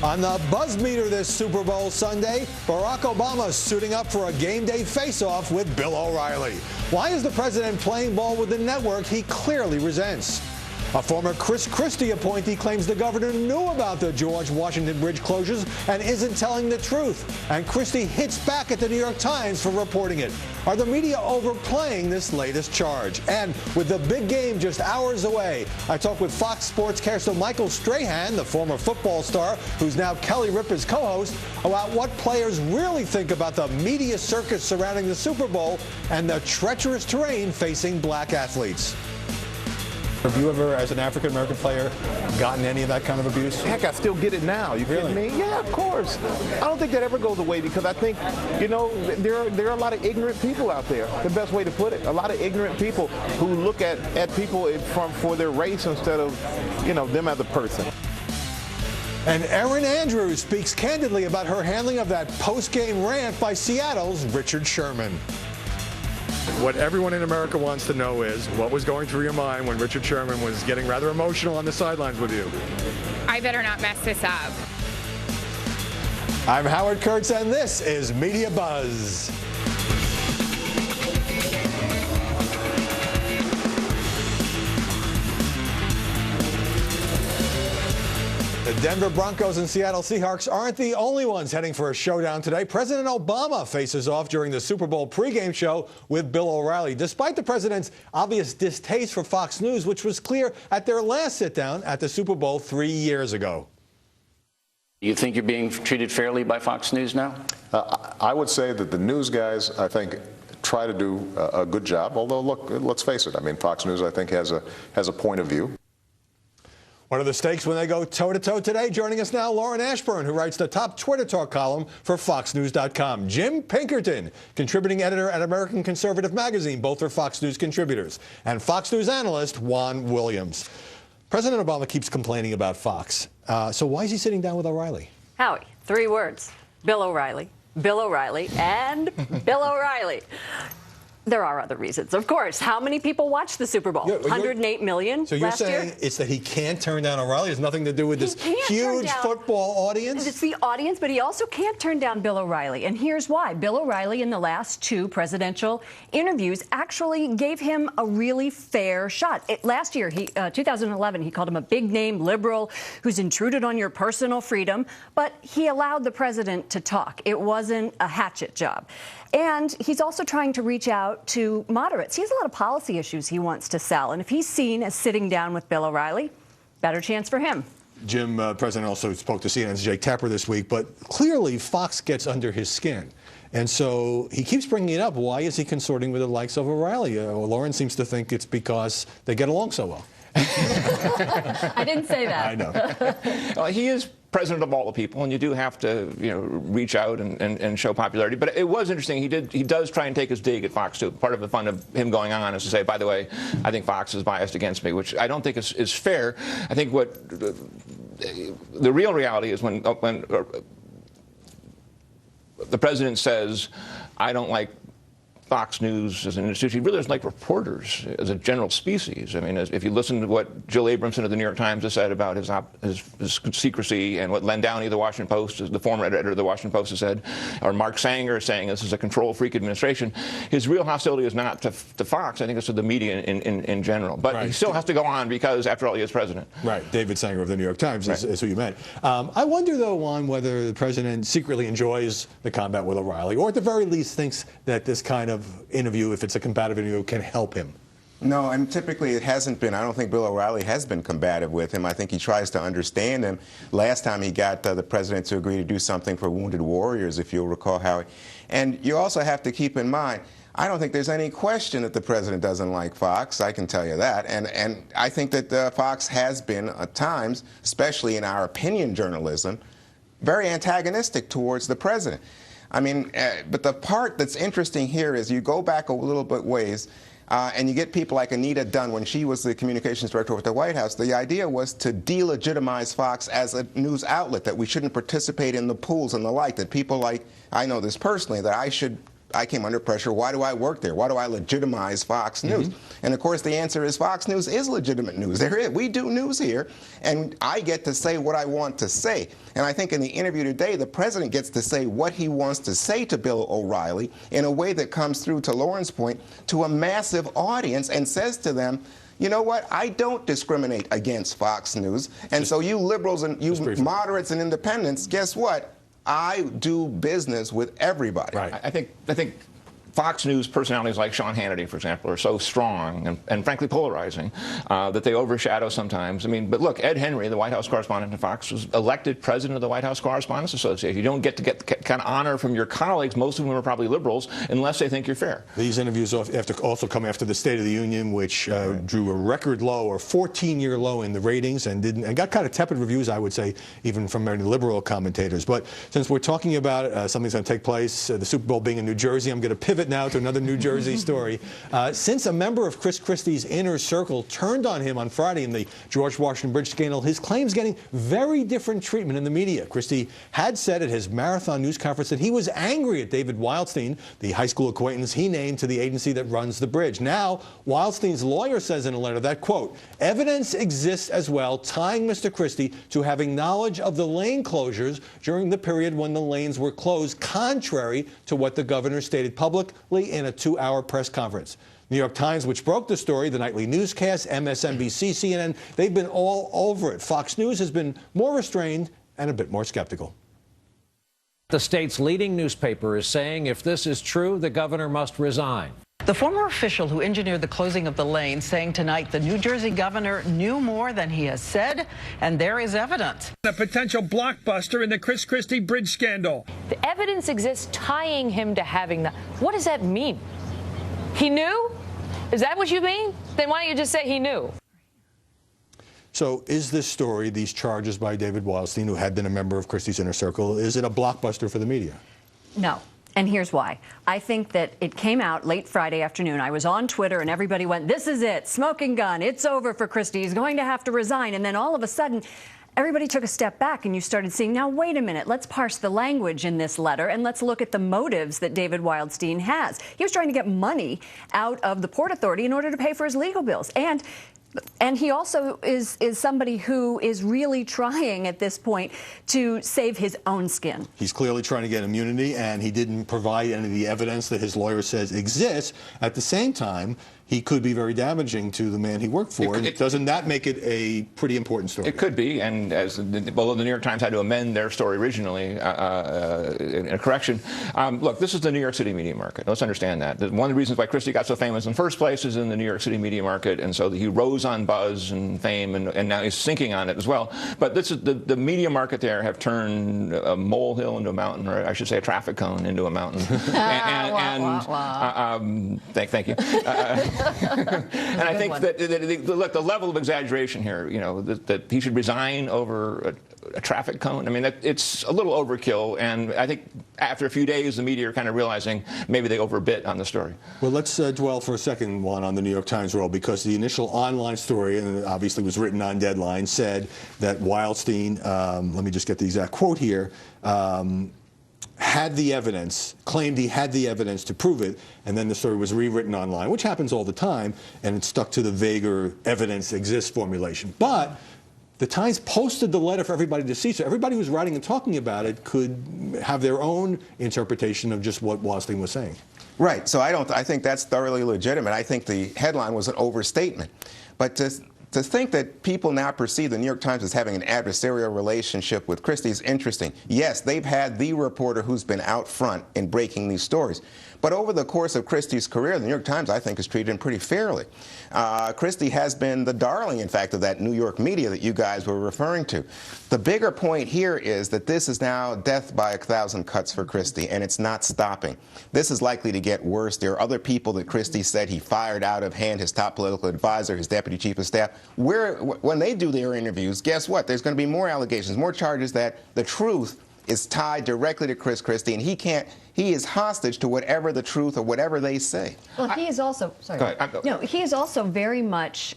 On the buzz meter this Super Bowl Sunday, Barack Obama suiting up for a game day face-off with Bill O'Reilly. Why is the president playing ball with the network he clearly resents? A former Christie appointee claims the governor knew about the George Washington Bridge closures and isn't telling the truth. And Christie hits back at the New York Times for reporting it. Are the media overplaying this latest charge? And with the big game just hours away, I talk with Fox sportscaster Michael Strahan, the former football star who's now Kelly Ripa's co-host, about what players really think about the media circus surrounding the Super Bowl and the treacherous terrain facing black athletes. Have you ever, as an African-American player, gotten any of that kind of abuse? Heck, I still get it now. You kidding me? Yeah, of course. I don't think that ever goes away because I think, you know, there are a lot of ignorant people out there. The best way to put it. A lot of ignorant people who look at people for their race instead of, you know, them as a person. And Erin Andrews speaks candidly about her handling of that post-game rant by Seattle's Richard Sherman. What everyone in America wants to know is what was going through your mind when Richard Sherman was getting rather emotional on the sidelines with you. I better not mess this up. I'm Howard Kurtz, and this is Media Buzz. The Denver Broncos and Seattle Seahawks aren't the only ones heading for a showdown today. President Obama faces off during the Super Bowl pregame show with Bill O'Reilly, despite the president's obvious distaste for Fox News, which was clear at their last sit-down at the Super Bowl 3 years ago. You think you're being treated fairly by Fox News now? I would say that the news guys, I think, try to do a good job, although, look, let's face it. I mean, Fox News, I think, has a point of view. What are the stakes when they go toe-to-toe today? Joining us now, Lauren Ashburn, who writes the top Twitter talk column for FoxNews.com. Jim Pinkerton, contributing editor at American Conservative Magazine. Both are Fox News contributors. And Fox News analyst Juan Williams. President Obama keeps complaining about Fox. So why is he sitting down with O'Reilly? Howie, 3 words. Bill O'Reilly, and Bill O'Reilly. There are other reasons, of course. How many people watched the Super Bowl? 108 million So you're last year? saying it's that he can't turn down O'Reilly? It has nothing to do with this huge football audience? It's the audience, but he also can't turn down Bill O'Reilly. And here's why. Bill O'Reilly, in the last 2 presidential interviews, actually gave him a really fair shot. Last year, 2011, he called him a big-name liberal who's intruded on your personal freedom, but he allowed the president to talk. It wasn't a hatchet job. And he's also trying to reach out to moderates. He has a lot of policy issues he wants to sell. And if he's seen as sitting down with Bill O'Reilly, better chance for him. Jim, president also spoke to CNN's Jake Tapper this week, but clearly Fox gets under his skin. And so he keeps bringing it up. Why is he consorting with the likes of O'Reilly? Lauren seems to think it's because they get along so well. I didn't say that. I know. Well, he is president of all the people, and you do have to, you know, reach out and show popularity. But it was interesting. He does try and take his dig at Fox too. Part of the fun of him going on is to say, by the way, I think Fox is biased against me, which I don't think is fair. I think what the real reality is when the president says, I don't like Fox News as an institution. He really doesn't like reporters as a general species. I mean, if you listen to what Jill Abramson of the New York Times has said about his secrecy, and what Len Downey of the Washington Post, the former editor of the Washington Post, has said, or Mark Sanger is saying this is a control freak administration, his real hostility is not to Fox. I think it's to the media in general. But right. He still has to go on because, after all, he is president. Right. David Sanger of the New York Times right. is who you meant. I wonder, though, Juan, whether the president secretly enjoys the combat with O'Reilly, or at the very least thinks that this kind of interview, if it's a combative interview, can help him. No, and typically it hasn't been. I don't think Bill O'Reilly has been combative with him. I think he tries to understand him. Last time he got the president to agree to do something for wounded warriors, if you'll recall, Howie. And you also have to keep in mind, I don't think there's any question that the president doesn't like Fox. I can tell you that. And I think that Fox has been, at times, especially in our opinion journalism, very antagonistic towards the president. I mean, but the part that's interesting here is you go back a little bit ways, and you get people like Anita Dunn. When she was the communications director at the White House, the idea was to delegitimize Fox as a news outlet, that we shouldn't participate in the pools and the like, that people like, I know this personally, that I should I came under pressure. Why do I work there? Why do I legitimize Fox News? And of course, the answer is Fox News is legitimate news. We do news here, and I get to say what I want to say. And I think in the interview today, the president gets to say what he wants to say to Bill O'Reilly in a way that comes through, to Lauren's point, to a massive audience and says to them, you know what? I don't discriminate against Fox News. And so you liberals and you moderates and independents, guess what? I do business with everybody. Right. I think Fox News personalities like Sean Hannity, for example, are so strong and frankly polarizing that they overshadow sometimes. I mean, but look, Ed Henry, the White House correspondent at Fox, was elected president of the White House Correspondents Association. You don't get the kind of honor from your colleagues, most of whom are probably liberals, unless they think you're fair. These interviews also come after the State of the Union, which drew a record low, or 14-year low in the ratings, and got kind of tepid reviews, I would say, even from many liberal commentators. But since we're talking about something's going to take place, the Super Bowl being in New Jersey, I'm going to pivot now to another New Jersey story. Since a member of Chris Christie's inner circle turned on him on Friday in the George Washington Bridge scandal, his claims getting very different treatment in the media. Christie had said at his marathon news conference that he was angry at David Wildstein, the high school acquaintance he named to the agency that runs the bridge. Now, Wildstein's lawyer says in a letter that, quote, evidence exists as well tying Mr. Christie to having knowledge of the lane closures during the period when the lanes were closed, contrary to what the governor stated publicly in a 2-hour press conference. New York Times, which broke the story, the nightly newscast, MSNBC, CNN, they've been all over it. Fox News has been more restrained and a bit more skeptical. The state's leading newspaper is saying if this is true, the governor must resign. The former official who engineered the closing of the lane saying tonight the New Jersey governor knew more than he has said, and there is evidence. A potential blockbuster in the Chris Christie bridge scandal. The evidence exists tying him to having that. What does that mean? He knew? Is that what you mean? Then why don't you just say he knew? So is this story, these charges by David Wildstein, who had been a member of Christie's inner circle, is it a blockbuster for the media? No. And here's why. I think that it came out late Friday afternoon. I was on Twitter and everybody went, this is it, smoking gun, it's over for Christie, he's going to have to resign. And then all of a sudden, everybody took a step back and you started seeing, now wait a minute, let's parse the language in this letter and let's look at the motives that David Wildstein has. He was trying to get money out of the Port Authority in order to pay for his legal bills. And he also is somebody who is really trying at this point to save his own skin. He's clearly trying to get immunity, and he didn't provide any of the evidence that his lawyer says exists. At the same time, he could be very damaging to the man he worked for. Doesn't that make it a pretty important story? It could be, and although the New York Times had to amend their story originally in a correction. Look, this is the New York City media market. Let's understand that. One of the reasons why Christie got so famous in the first place is in the New York City media market, and so he rose on buzz and fame, and now he's sinking on it as well. But this is the media market there have turned a molehill into a mountain, or I should say a traffic cone into a mountain. Thank you. And I think that look, the level of exaggeration here, you know, that he should resign over a traffic cone. I mean, it's a little overkill, and I think after a few days, the media are kind of realizing maybe they overbit on the story. Well, let's dwell for a second, Juan, on the New York Times role, because the initial online story, and it obviously was written on deadline, said that Wildstein, let me just get the exact quote here, had the evidence, claimed he had the evidence to prove it, and then the story was rewritten online, which happens all the time, and it stuck to the vaguer evidence exists formulation. But the Times posted the letter for everybody to see, so everybody who's writing and talking about it could have their own interpretation of just what Wildstein was saying. Right. So I think that's thoroughly legitimate. I think the headline was an overstatement. But to think that people now perceive the New York Times as having an adversarial relationship with Christie is interesting. Yes, they've had the reporter who's been out front in breaking these stories. But over the course of Christie's career, the New York Times, I think, has treated him pretty fairly. Christie has been the darling, in fact, of that New York media that you guys were referring to. The bigger point here is that this is now death by 1,000 cuts for Christie, and it's not stopping. This is likely to get worse. There are other people that Christie said he fired out of hand, his top political advisor, his deputy chief of staff. When they do their interviews, guess what? There's going to be more allegations, more charges that the truth is tied directly to Chris Christie, and he is hostage to whatever the truth or whatever they say. Well, he is also, he is also very much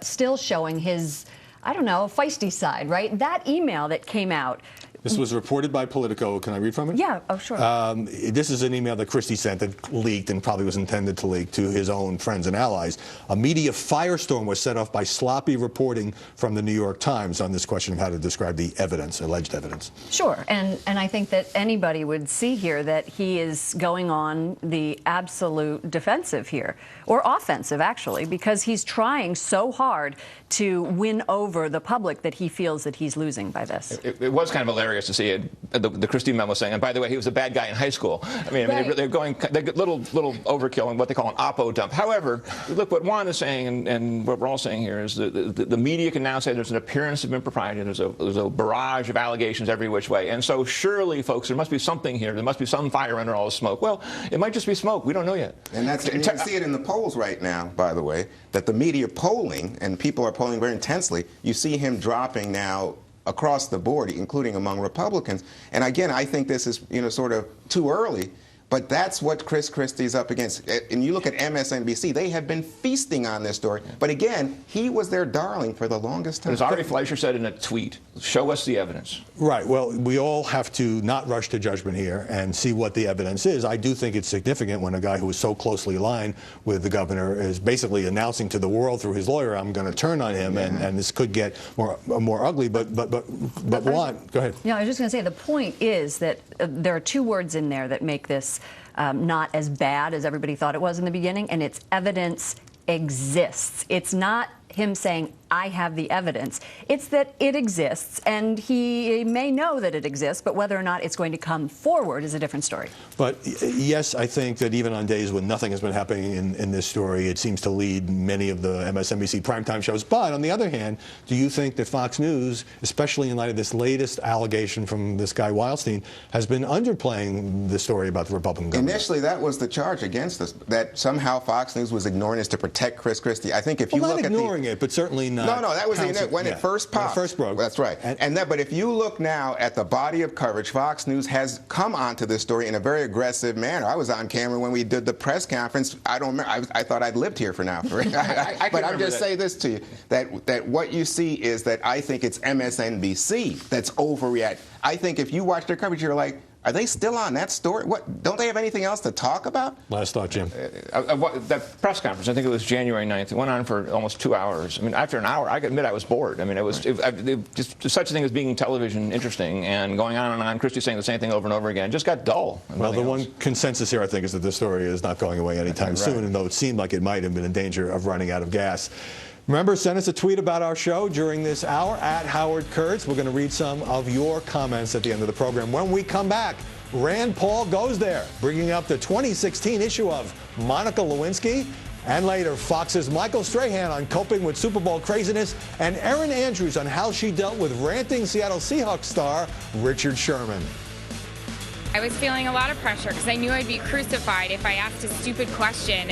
still showing his, I don't know, feisty side, right? That email that came out This was reported by Politico. Can I read from it? Yeah, oh, sure. This is an email that Christie sent that leaked and probably was intended to leak to his own friends and allies. A media firestorm was set off by sloppy reporting from the New York Times on this question of how to describe the evidence, alleged evidence. Sure, and I think that anybody would see here that he is going on the absolute defensive here, or offensive, actually, because he's trying so hard to win over the public that he feels that he's losing by this. It was kind of hilarious to see the Christie memo saying, and by the way, he was a bad guy in high school. They get little overkill in what they call an oppo dump. However, look, what Juan is saying, and what we're all saying here is the media can now say there's an appearance of impropriety. There's a barrage of allegations every which way. And so surely, folks, there must be something here. There must be some fire under all the smoke. Well, it might just be smoke. We don't know yet. And you can see it in the polls right now, by the way, that the media polling, and people are polling very intensely, you see him dropping now across the board, including among Republicans. And again, I think this is, sort of too early. But that's what Chris Christie's up against. And you look at MSNBC, they have been feasting on this story. But again, he was their darling for the longest time. As Ari Fleischer said in a tweet, show us the evidence. Right. Well, we all have to not rush to judgment here and see what the evidence is. I do think it's significant when a guy who is so closely aligned with the governor is basically announcing to the world through his lawyer, I'm going to turn on him, and this could get more ugly. But Juan, go ahead. Yeah, I was just going to say, the point is that there are two words in there that make this not as bad as everybody thought it was in the beginning, and it's evidence exists. It's not him saying, I have the evidence. It's that it exists, and he may know that it exists, but whether or not it's going to come forward is a different story. But yes, I think that even on days when nothing has been happening in this story, it seems to lead many of the MSNBC primetime shows. But on the other hand, do you think that Fox News, especially in light of this latest allegation from this guy Wildstein, has been underplaying the story about the Republican government? Initially, that was the charge against us, that somehow Fox News was ignoring this to protect Chris Christie. I think if you look at ignoring it, but certainly not. No, that was when it first popped. When it first broke. That's right. But if you look now at the body of coverage, Fox News has come onto this story in a very aggressive manner. I was on camera when we did the press conference. I don't remember. I thought I'd lived here for now. But I'm just saying this to you, that what you see is that I think it's MSNBC that's overreacting. I think if you watch their coverage, you're like, are they still on that story? What, don't they have anything else to talk about? Last thought, Jim. That press conference, I think it was January 9th. It went on for almost 2 hours. I mean, after an hour, I admit I was bored. I mean, just such a thing as being television interesting and going on and on. Christie saying the same thing over and over again. It just got dull. Well, the one consensus here, I think, is that this story is not going away anytime soon, and though it seemed like it might have been in danger of running out of gas. Remember, send us a tweet about our show during this hour at Howard Kurtz. We're going to read some of your comments at the end of the program. When we come back, Rand Paul goes there, bringing up the 2016 issue of Monica Lewinsky. And later, Fox's Michael Strahan on coping with Super Bowl craziness, and Erin Andrews on how she dealt with ranting Seattle Seahawks star Richard Sherman. I was feeling a lot of pressure because I knew I'd be crucified if I asked a stupid question.